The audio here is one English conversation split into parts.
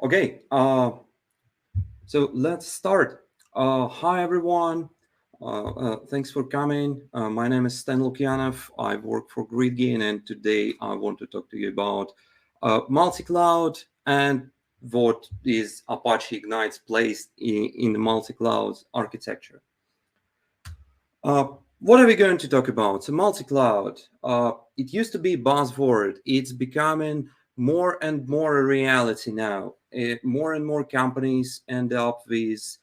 Okay, so let's start. Hi, everyone. Thanks for coming. My name is Lukyanov. I work for GridGain, and today I want to talk to you about multi-cloud and what is Apache Ignite's place in the multi-cloud architecture. What are we going to talk about? So multi-cloud, it used to be a buzzword. It's becoming more and more a reality now. More and more companies end up with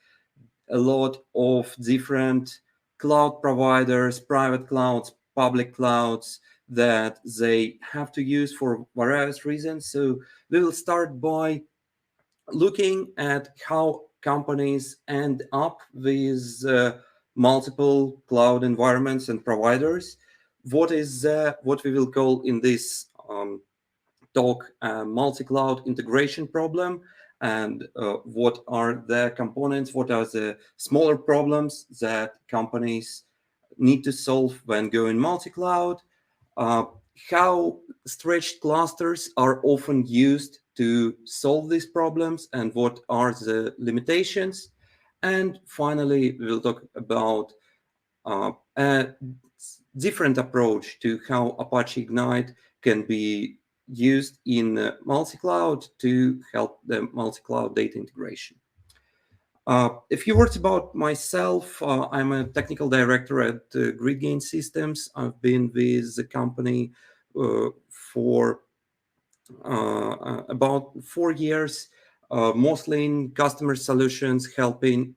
a lot of different cloud providers, private clouds, public clouds that they have to use for various reasons. So we will start by looking at how companies end up with multiple cloud environments and providers. What is what we will call in this talk multi-cloud integration problem, and what are the components, what are the smaller problems that companies need to solve when going multi-cloud, uh, how stretched clusters are often used to solve these problems, and what are the limitations. And finally, we will talk about a different approach to how Apache Ignite can be used in multi-cloud to help the multi-cloud data integration. A few words about myself. I'm a technical director at GridGain Systems. I've been with the company for about 4 years, mostly in customer solutions, helping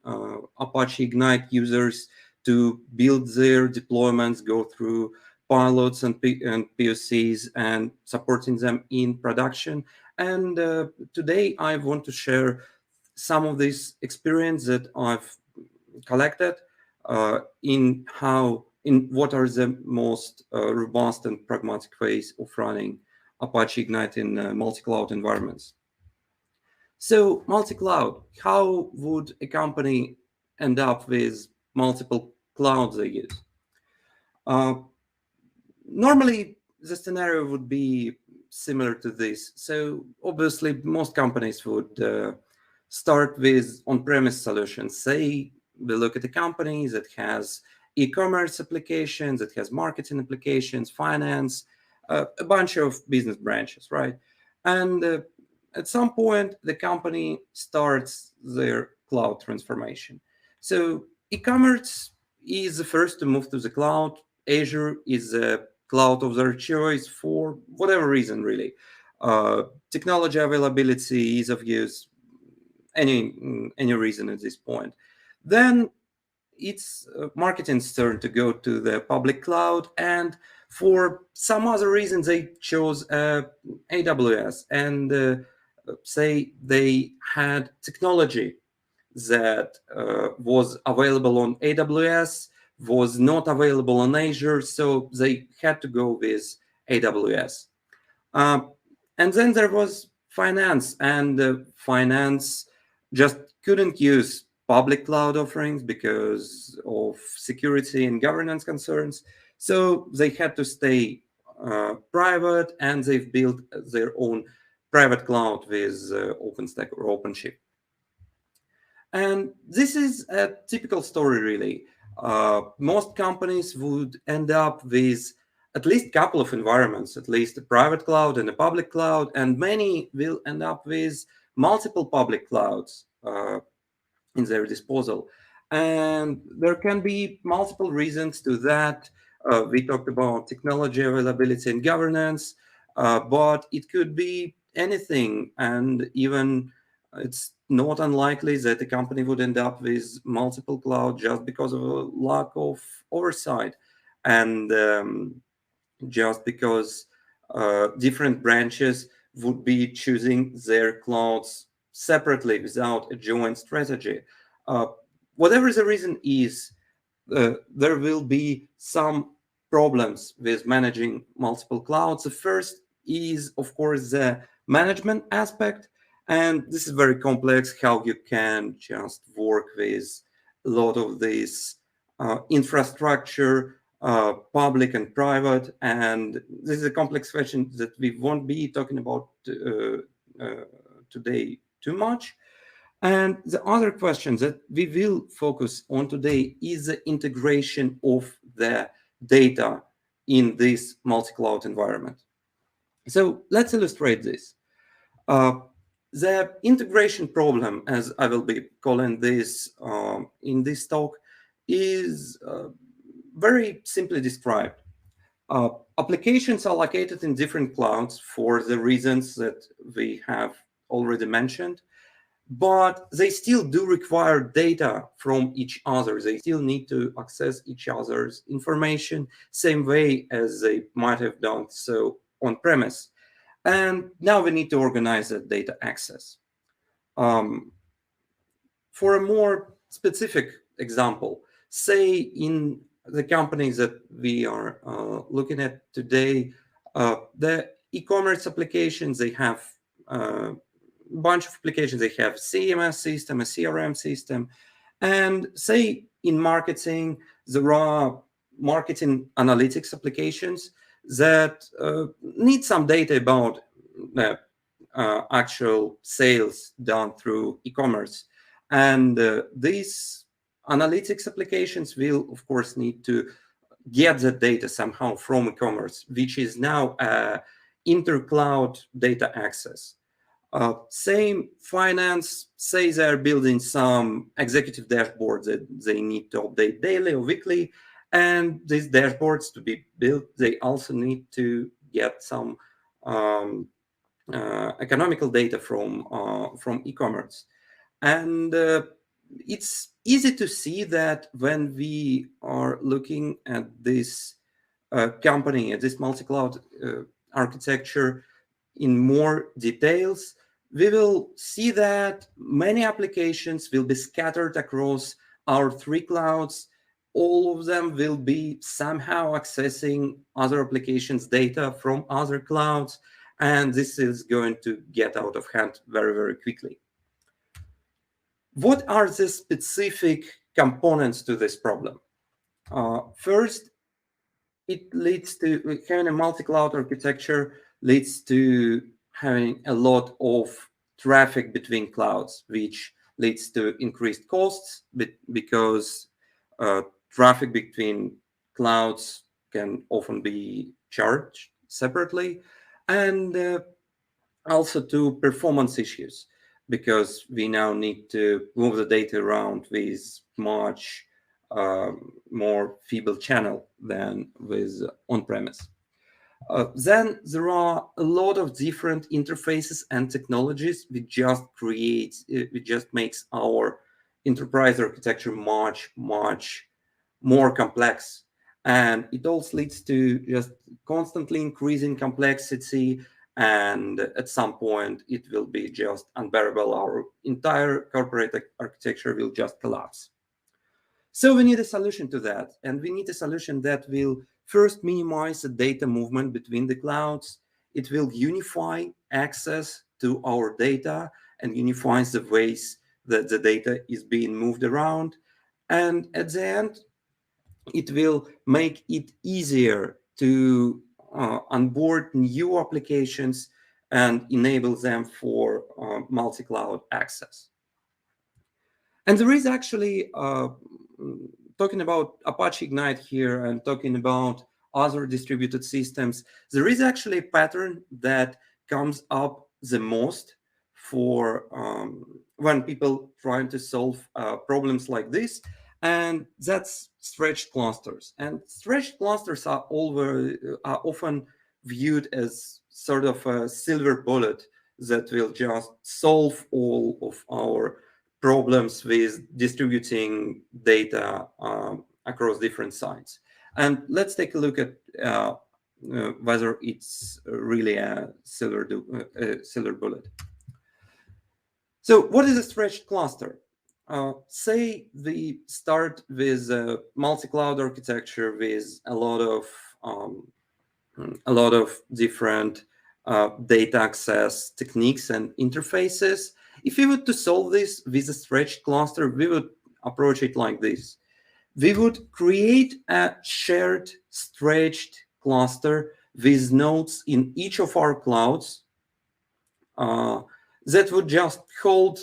Apache Ignite users to build their deployments, go through pilots and POCs, and supporting them in production. And today I want to share some of this experience that I've collected in what are the most robust and pragmatic ways of running Apache Ignite in multi-cloud environments. So multi-cloud, how would a company end up with multiple clouds they use? Uh, Normally, the scenario would be similar to this. So obviously, most companies would start with on-premise solutions. Say we look at a company that has e-commerce applications, that has marketing applications, finance, a bunch of business branches, right? And at some point, the company starts their cloud transformation. So e-commerce is the first to move to the cloud. Azure is a cloud of their choice for whatever reason, really. Technology availability, ease of use, any reason at this point. Then it's marketing's turn to go to the public cloud, and for some other reason they chose AWS, and say they had technology that was available on AWS, was not available on Azure, so they had to go with AWS. And then there was finance, and finance just couldn't use public cloud offerings because of security and governance concerns. So they had to stay private, and they've built their own private cloud with OpenStack or OpenShift. And this is a typical story, really. Most companies would end up with at least a couple of environments, at least a private cloud and a public cloud, and many will end up with multiple public clouds in their disposal. And there can be multiple reasons to that. We talked about technology availability and governance, but it could be anything. And even it's not unlikely that a company would end up with multiple cloud just because of a lack of oversight, and just because different branches would be choosing their clouds separately without a joint strategy. Uh, Whatever the reason is, there will be some problems with managing multiple clouds. The first is, of course, the management aspect. And this is very complex, how you can just work with a lot of this infrastructure, public and private. And this is a complex question that we won't be talking about today too much. And the other question that we will focus on today is the integration of the data in this multi-cloud environment. So let's illustrate this. The integration problem, as I will be calling this in this talk, is very simply described. Applications are located in different clouds for the reasons that we have already mentioned, but they still do require data from each other. They still need to access each other's information, same way as they might have done so on-premise. And now we need to organize that data access. For a more specific example, say in the companies that we are looking at today, the e-commerce applications, they have a bunch of applications. They have CMS system, a CRM system, and say in marketing, there are marketing analytics applications that need some data about actual sales done through e-commerce. And these analytics applications will, of course, need to get the data somehow from e-commerce, which is now inter-cloud data access. Same finance, say they're building some executive dashboards that they need to update daily or weekly. And these dashboards to be built, they also need to get some economical data from e-commerce. And it's easy to see that when we are looking at this company, at this multi-cloud architecture in more details, we will see that many applications will be scattered across our three clouds. All of them will be somehow accessing other applications' data from other clouds, and this is going to get out of hand very, very quickly. What are the specific components to this problem? First, it leads to having a multi-cloud architecture leads to having a lot of traffic between clouds, which leads to increased costs because traffic between clouds can often be charged separately, and also to performance issues, because we now need to move the data around with much more feeble channel than with on-premise. Then there are a lot of different interfaces and technologies which just makes our enterprise architecture much more complex, and it also leads to just constantly increasing complexity, and at some point it will be just unbearable. Our entire corporate architecture will just collapse. So we need a solution to that, and we need a solution that will first minimize the data movement between the clouds. It will unify access to our data and unifies the ways that the data is being moved around. And at the end, it will make it easier to onboard new applications and enable them for multi-cloud access. And there is actually, talking about Apache Ignite here and talking about other distributed systems, there is actually a pattern that comes up the most for when people trying to solve problems like this, and that's stretched clusters. And stretched clusters are often viewed as sort of a silver bullet that will just solve all of our problems with distributing data across different sites. And let's take a look at whether it's really a silver bullet. So what is a stretched cluster? Say we start with a multi-cloud architecture with a lot of different data access techniques and interfaces. If we were to solve this with a stretched cluster, we would approach it like this. We would create a shared stretched cluster with nodes in each of our clouds. that would just hold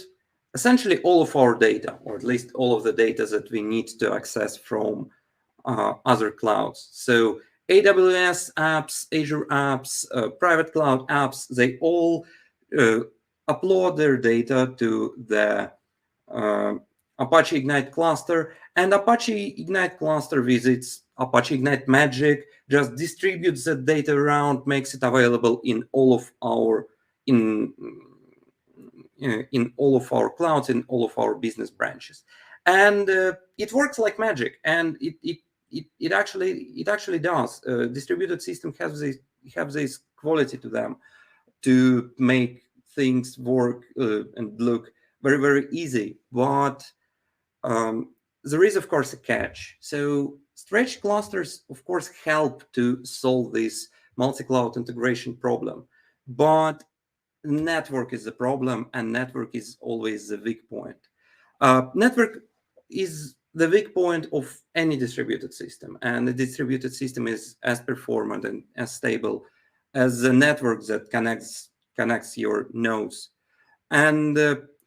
essentially all of our data, or at least all of the data that we need to access from other clouds. So AWS apps, Azure apps, private cloud apps, they all upload their data to the Apache Ignite cluster, and Apache Ignite cluster visits Apache Ignite Magic, just distributes that data around, makes it available in all of our in all of our clouds, in all of our business branches, and it works like magic. And it actually does. Distributed system have this quality to them to make things work and look very, very easy. But there is, of course, a catch. So stretched clusters, of course, help to solve this multi-cloud integration problem. But network is the problem, and network is always the weak point. Network is the weak point of any distributed system, and the distributed system is as performant and as stable as the network that connects your nodes. And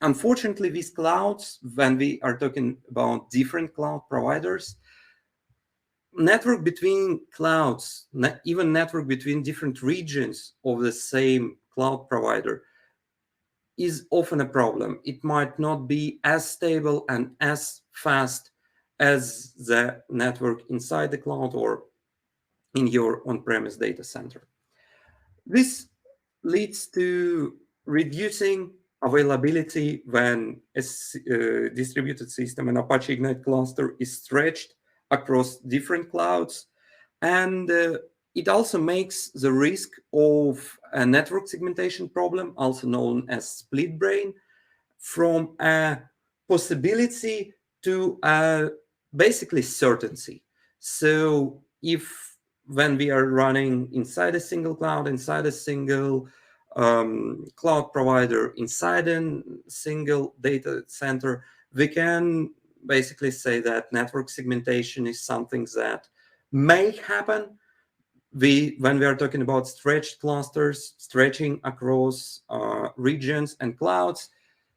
unfortunately, these clouds, when we are talking about different cloud providers, network between clouds, even network between different regions of the same cloud provider, is often a problem. It might not be as stable and as fast as the network inside the cloud or in your on-premise data center. This leads to reducing availability when a distributed system, an Apache Ignite cluster, is stretched across different clouds. And it also makes the risk of a network segmentation problem, also known as split brain, from a possibility to basically certainty. So if when we are running inside a single cloud, inside a single cloud provider, inside a single data center, we can basically say that network segmentation is something that may happen when we are talking about stretched clusters, stretching across regions and clouds.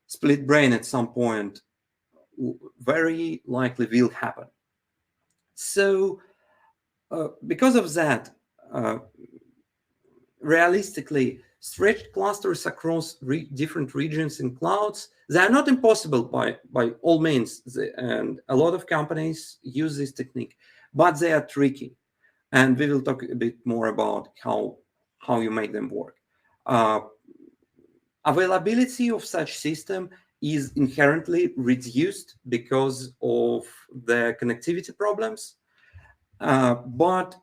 Split brain at some point very likely will happen. So because of that, realistically, stretched clusters across different regions and clouds, they are not impossible by all means, and a lot of companies use this technique, but they are tricky. And we will talk a bit more about how you make them work. Availability of such system is inherently reduced because of the connectivity problems. But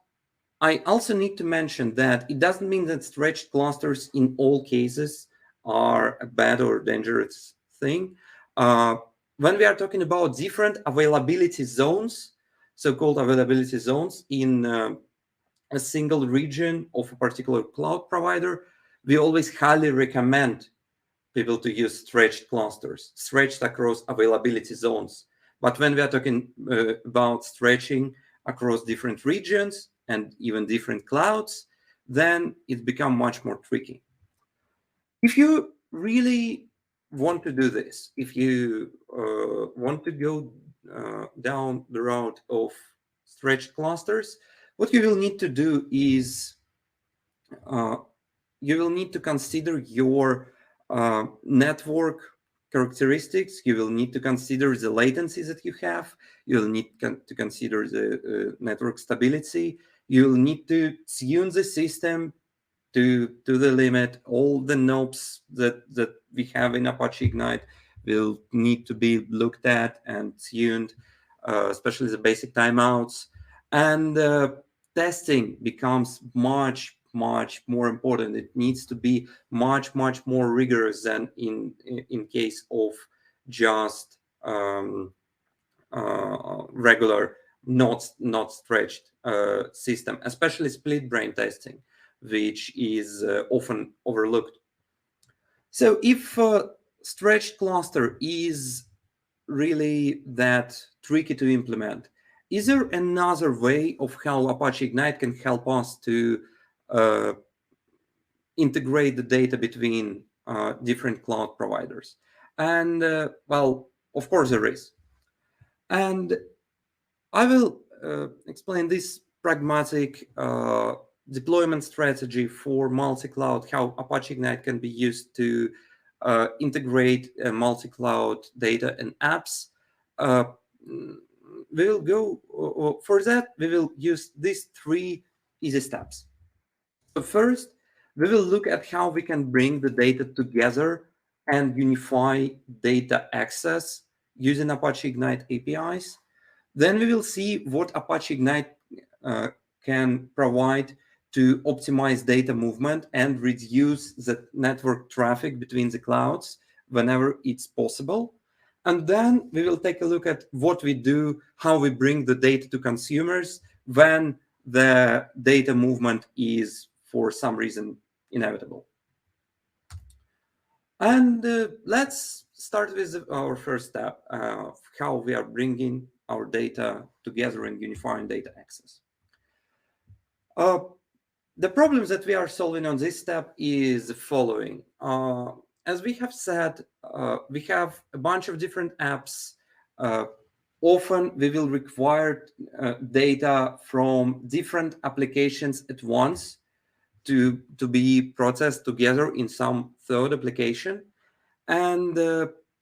I also need to mention that it doesn't mean that stretched clusters in all cases are a bad or dangerous thing. When we are talking about different availability zones, so-called availability zones in a single region of a particular cloud provider, we always highly recommend people to use stretched clusters, stretched across availability zones. But when we are talking about stretching across different regions and even different clouds, then it becomes much more tricky. If you really want to do this, if you want to go down the route of stretched clusters, what you will need to do is you will need to consider your network characteristics. You will need to consider the latency that you have. You will need to consider the network stability. You will need to tune the system to the limit. All the knobs that we have in Apache Ignite will need to be looked at and tuned, especially the basic timeouts. And testing becomes much more important. It needs to be much more rigorous than in case of just regular not stretched system, especially split brain testing, which is often overlooked. So if stretched cluster is really that tricky to implement, is there another way of how Apache Ignite can help us to integrate the data between different cloud providers. And well, of course there is. And I will explain this pragmatic deployment strategy for multi-cloud, how Apache Ignite can be used to integrate multi-cloud data and apps. We will go for that. We will use these 3 easy steps. So first, we will look at how we can bring the data together and unify data access using Apache Ignite APIs. Then we will see what Apache Ignite can provide to optimize data movement and reduce the network traffic between the clouds whenever it's possible. And then we will take a look at what we do, how we bring the data to consumers when the data movement is, for some reason, inevitable. And let's start with our first step, how we are bringing our data together and unifying data access. The problem that we are solving on this step is the following. As we have said, we have a bunch of different apps. Often we will require data from different applications at once to be processed together in some third application. And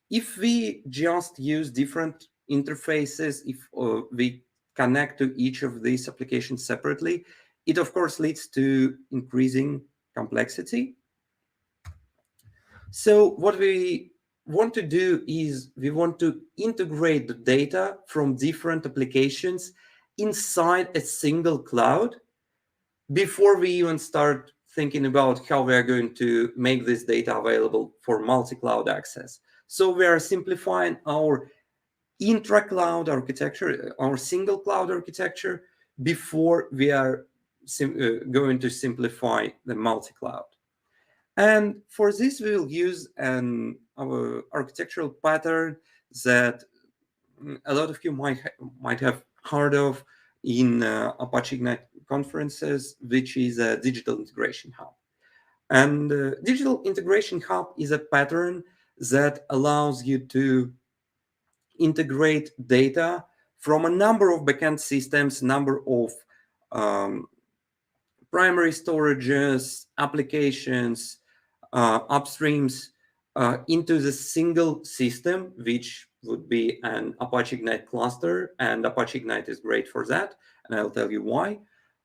if we just use different interfaces, if we connect to each of these applications separately, it of course leads to increasing complexity. So what we want to do is we want to integrate the data from different applications inside a single cloud before we even start thinking about how we are going to make this data available for multi-cloud access. So we are simplifying our intra-cloud architecture, our single cloud architecture, before we are going to simplify the multi-cloud. And for this, we will use our architectural pattern that a lot of you might have heard of in Apache Ignite conferences, which is a digital integration hub. And digital integration hub is a pattern that allows you to integrate data from a number of backend systems, number of primary storages, applications, upstreams into the single system, which would be an Apache Ignite cluster, and Apache Ignite is great for that, and I'll tell you why.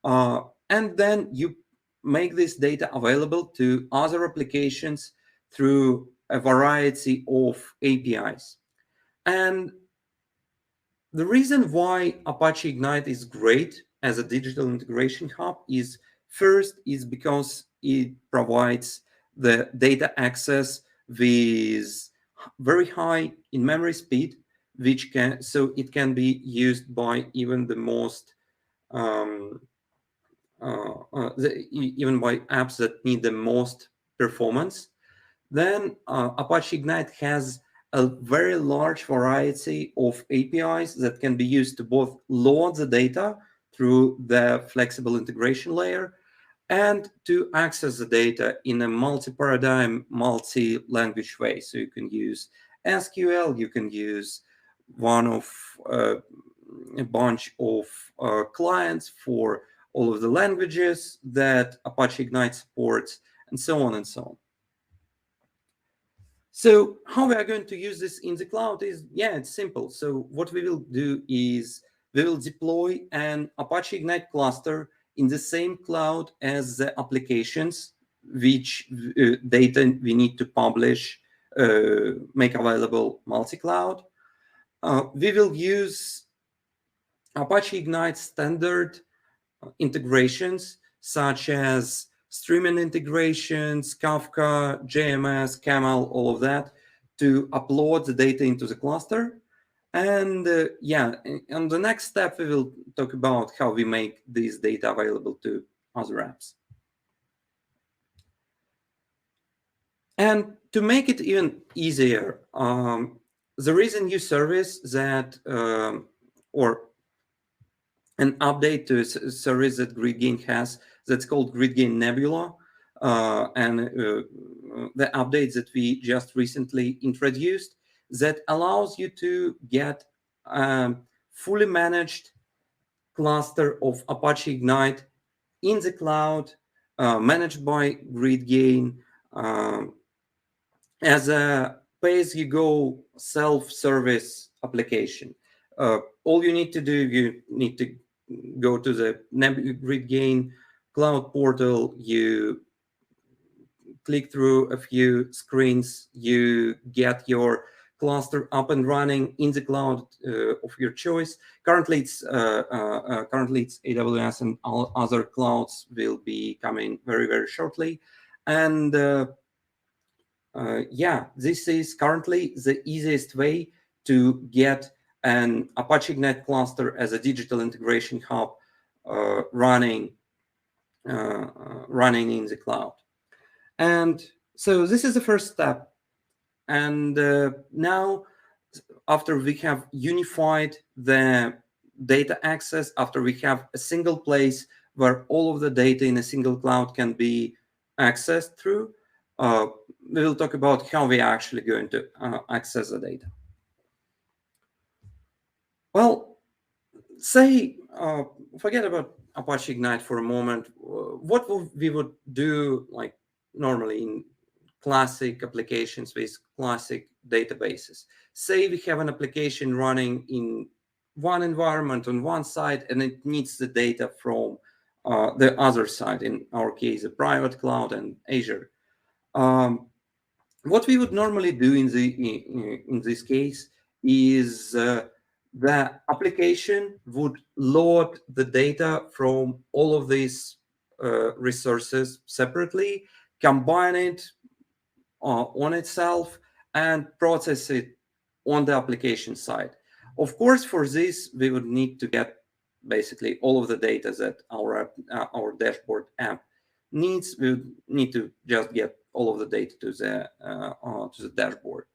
And then you make this data available to other applications through a variety of APIs. And the reason why Apache Ignite is great as a digital integration hub is first is because it provides the data access with very high in-memory speed, which can it can be used by even the most even by apps that need the most performance. Then Apache Ignite has a very large variety of APIs that can be used to both load the data through the flexible integration layer and to access the data in a multi-paradigm, multi-language way. So you can use SQL, you can use one of a bunch of clients for all of the languages that Apache Ignite supports, and so on and so on. So how we are going to use this in the cloud is, it's simple. So what we will do is we will deploy an Apache Ignite cluster in the same cloud as the applications which data we need to publish, make available multi-cloud. We will use Apache Ignite standard integrations such as streaming integrations, Kafka, JMS, Camel, all of that, to upload the data into the cluster. And on the next step, we will talk about how we make this data available to other apps. And to make it even easier, there is a new service that, or an update to a service that GridGain has that's called GridGain Nebula. and the updates that we just recently introduced that allows you to get fully managed cluster of Apache Ignite in the cloud, managed by GridGain, as a pay-as-you-go self-service application. All you need to do, you need to go to the GridGain cloud portal, you click through a few screens, you get your cluster up and running in the cloud of your choice. Currently, it's AWS, and all other clouds will be coming very, very shortly. And yeah, this is currently the easiest way to get an Apache Ignite cluster as a digital integration hub running in the cloud. And so this is the first step. And now, after we have unified the data access, after we have a single place where all of the data in a single cloud can be accessed through, we will talk about how we are actually going to access the data. Well, say, forget about Apache Ignite for a moment. What we would do, like normally in classic applications with classic databases. Say we have an application running in one environment on one side, and it needs the data from the other side, in our case, a private cloud and Azure. What we would normally do in this case is the application would load the data from all of these resources separately, combine it on itself, and process it on the application side. Of course, for this, we would need to get basically all of the data that our dashboard app needs. We would need to just get all of the data to the dashboard.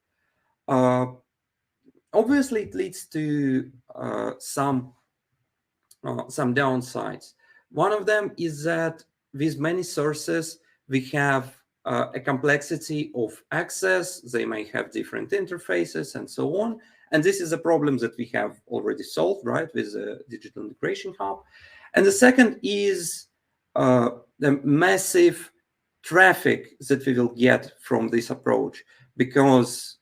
Obviously, it leads to some downsides. One of them is that with many sources, we have a complexity of access. They may have different interfaces and so on. And this is a problem that we have already solved, right, with the Digital Integration Hub. And the second is the massive traffic that we will get from this approach, because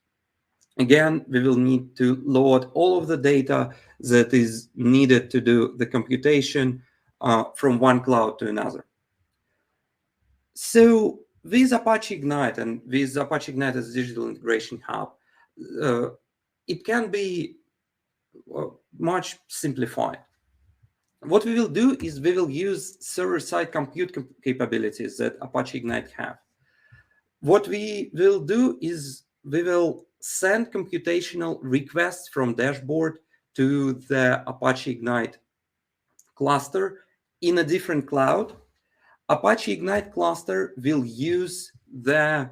again, we will need to load all of the data that is needed to do the computation from one cloud to another. So with Apache Ignite and with Apache Ignite as a digital integration hub, it can be much simplified. What we will do is we will use server-side compute capabilities that Apache Ignite have. What we will do is we will send computational requests from dashboard to the Apache Ignite cluster in a different cloud. Apache Ignite cluster will use the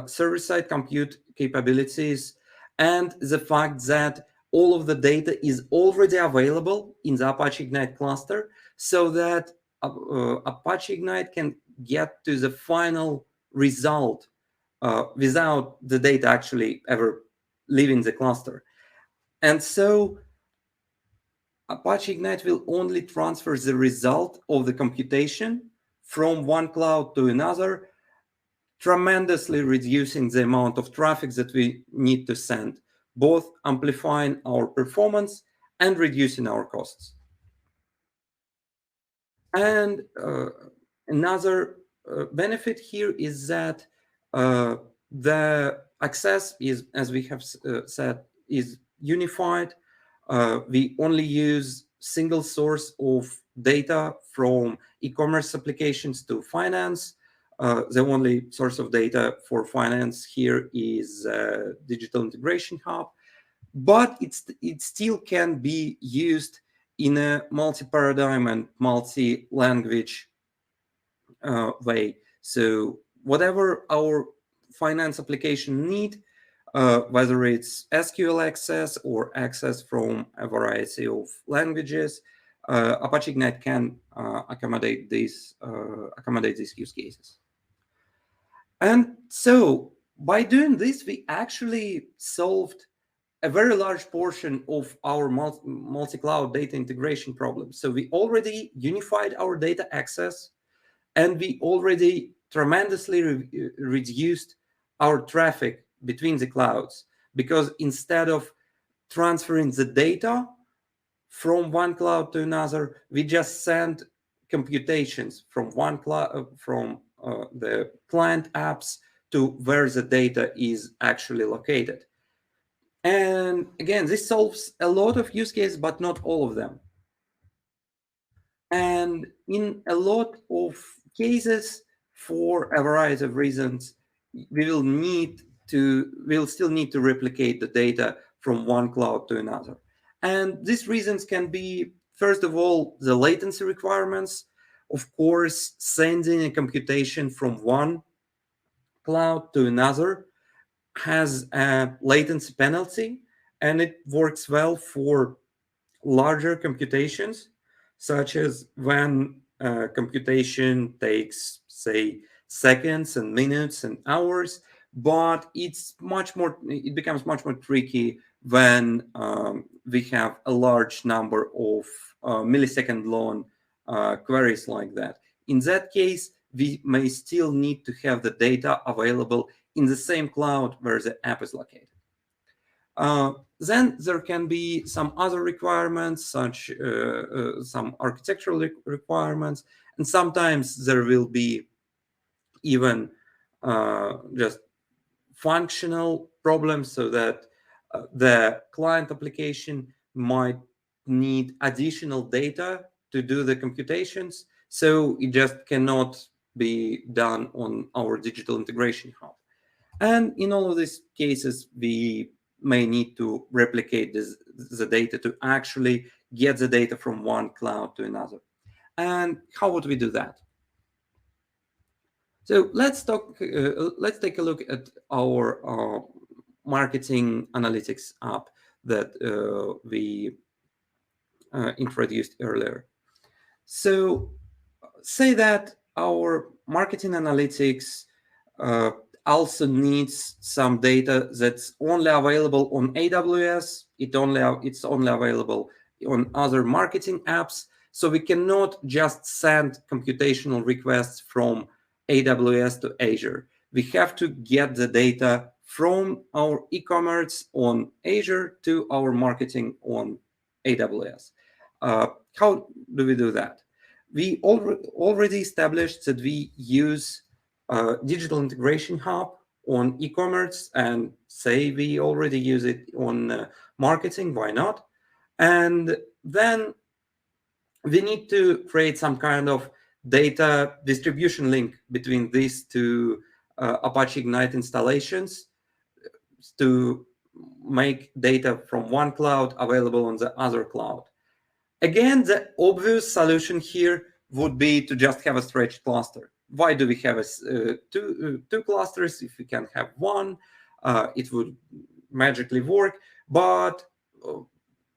server-side compute capabilities and the fact that all of the data is already available in the Apache Ignite cluster, so that Apache Ignite can get to the final result without the data actually ever leaving the cluster. And so Apache Ignite will only transfer the result of the computation from one cloud to another, tremendously reducing the amount of traffic that we need to send, both amplifying our performance and reducing our costs. And another benefit here is that the access is, as we have said, is unified. We only use single source of data from e-commerce applications to finance. The only source of data for finance here is Digital Integration Hub, but it still can be used in a multi-paradigm and multi-language way. So whatever our finance application need, whether it's SQL access or access from a variety of languages, Apache Ignite can accommodate these use cases. And so by doing this, we actually solved a very large portion of our multi-cloud data integration problem. So we already unified our data access, and we already tremendously reduced our traffic between the clouds, because instead of transferring the data from one cloud to another, we just send computations from one cloud, from the client apps to where the data is actually located. And again, this solves a lot of use cases, but not all of them. And in a lot of cases, for a variety of reasons, we'll still need to replicate the data from one cloud to another. And these reasons can be, first of all, the latency requirements. Of course, sending a computation from one cloud to another has a latency penalty, and it works well for larger computations, such as when computation takes, say, seconds and minutes and hours, but it becomes much more tricky when we have a large number of millisecond long queries like that. In that case, we may still need to have the data available in the same cloud where the app is located. Then there can be some other requirements, such some architectural requirements, and sometimes there will be even just functional problems, so that the client application might need additional data to do the computations, so it just cannot be done on our digital integration hub. And in all of these cases, we may need to replicate the data to actually get the data from one cloud to another. And how would we do that? So let's take a look at our marketing analytics app that we introduced earlier. So say that our marketing analytics also needs some data that's only available on AWS. It's only available on other marketing apps. So we cannot just send computational requests from AWS to Azure. We have to get the data from our e-commerce on Azure to our marketing on AWS. How do we do that? We already established that we use digital integration hub on e-commerce, and say we already use it on marketing. Why not? And then we need to create some kind of data distribution link between these two Apache Ignite installations to make data from one cloud available on the other cloud. Again, the obvious solution here would be to just have a stretched cluster. Why do we have two clusters? If we can have one, it would magically work. But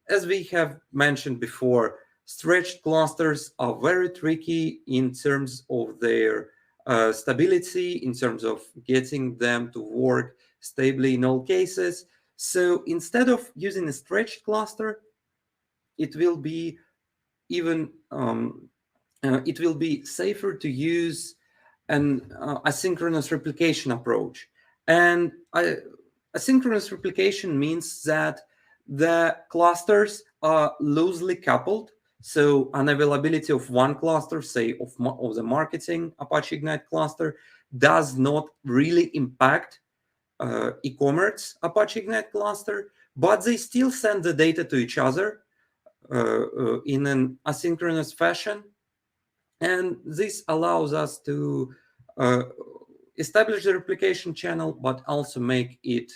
as we have mentioned before, stretched clusters are very tricky in terms of their stability, in terms of getting them to work stably in all cases. So instead of using a stretched cluster, it will be safer to use an asynchronous replication approach. And asynchronous replication means that the clusters are loosely coupled. So unavailability of one cluster, say of the marketing Apache Ignite cluster, does not really impact e-commerce Apache Ignite cluster, but they still send the data to each other in an asynchronous fashion. And this allows us to establish the replication channel, but also make it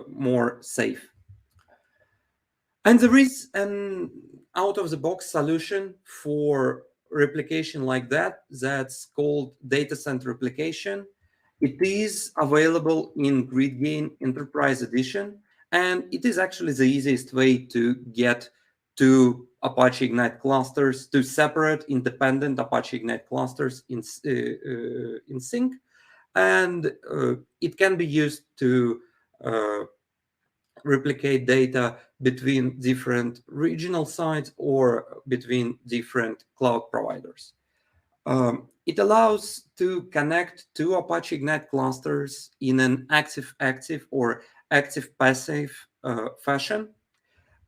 more safe. And there is an out-of-the-box solution for replication like that. That's called data center replication. It is available in GridGain Enterprise Edition, And it is actually the easiest way to get two Apache Ignite clusters, two separate independent Apache Ignite clusters in sync. And it can be used to replicate data between different regional sites or between different cloud providers. It allows to connect two Apache Ignite clusters in an active-active or active-passive fashion.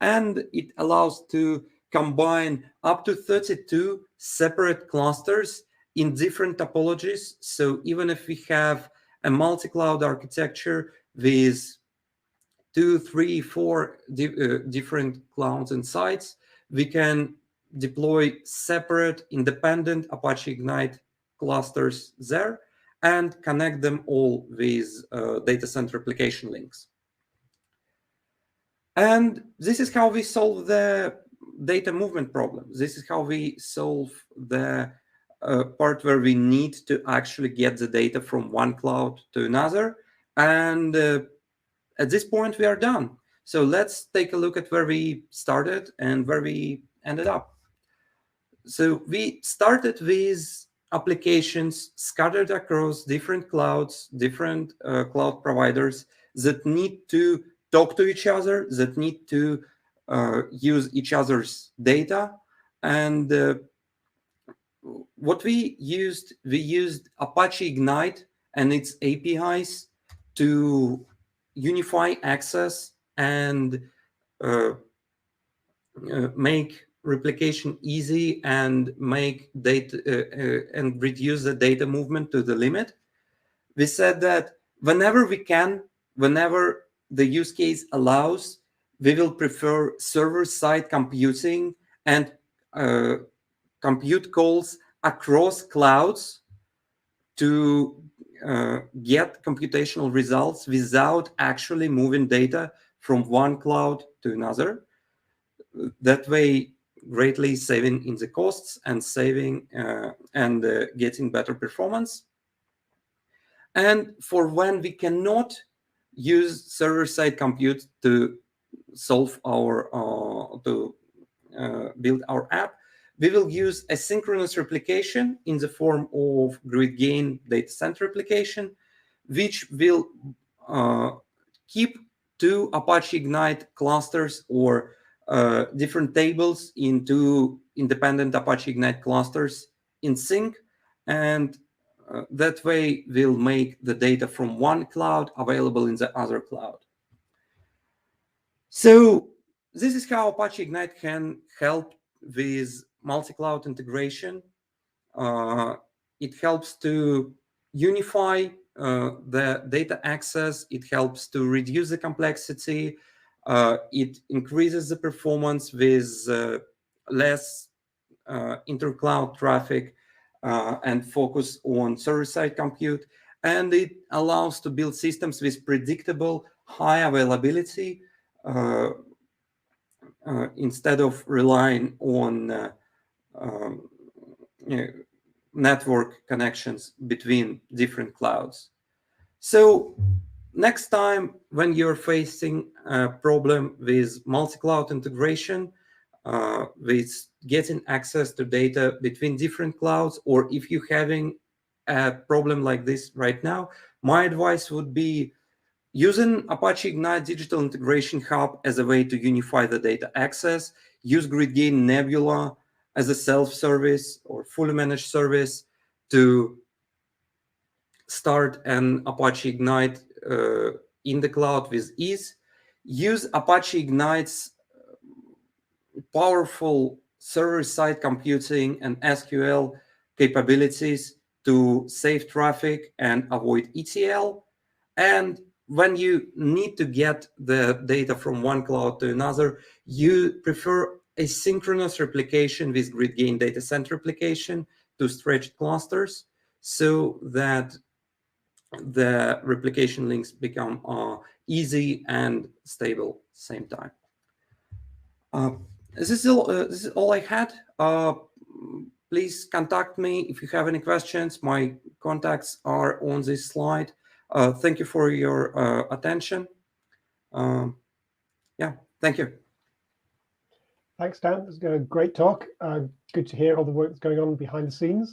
And it allows to combine up to 32 separate clusters in different topologies. So even if we have a multi-cloud architecture with 2, 3, 4 different clouds and sites, we can deploy separate independent Apache Ignite clusters there and connect them all with data center replication links. And this is how we solve the data movement problem. This is how we solve the part where we need to actually get the data from one cloud to another. And at this point, we are done. So let's take a look at where we started and where we ended up. So we started with applications scattered across different clouds, different cloud providers that need to talk to each other, that need to use each other's data. And what we used Apache Ignite and its APIs to unify access and make replication easy and make data and reduce the data movement to the limit. We said that whenever we can, whenever the use case allows, we will prefer server-side computing and compute calls across clouds to get computational results without actually moving data from one cloud to another. That way, greatly saving in the costs and saving and getting better performance. And for when we cannot use server-side compute to solve our build our app, we will use asynchronous replication in the form of GridGain data center replication, which will keep two Apache Ignite clusters or different tables into independent Apache Ignite clusters in sync. And that way we'll make the data from one cloud available in the other cloud. So this is how Apache Ignite can help with multi-cloud integration. It helps to unify the data access. It helps to reduce the complexity. It increases the performance with less inter-cloud traffic and focus on server-side compute. And it allows to build systems with predictable high availability instead of relying on network connections between different clouds. So next time when you're facing a problem with multi-cloud integration, with getting access to data between different clouds, or if you're having a problem like this right now, my advice would be using Apache Ignite Digital Integration Hub as a way to unify the data access. Use GridGain Nebula as a self-service or fully managed service to start an Apache Ignite in the cloud with ease. Use Apache Ignite's powerful server-side computing and SQL capabilities to save traffic and avoid ETL. And when you need to get the data from one cloud to another, you prefer asynchronous replication with GridGain data center replication to stretched clusters so that the replication links become easy and stable at the same time. This is all I had. Please contact me if you have any questions. My contacts are on this slide. Thank you for your attention. Yeah, thank you. Thanks, Dan. It was a great talk. Good to hear all the work that's going on behind the scenes.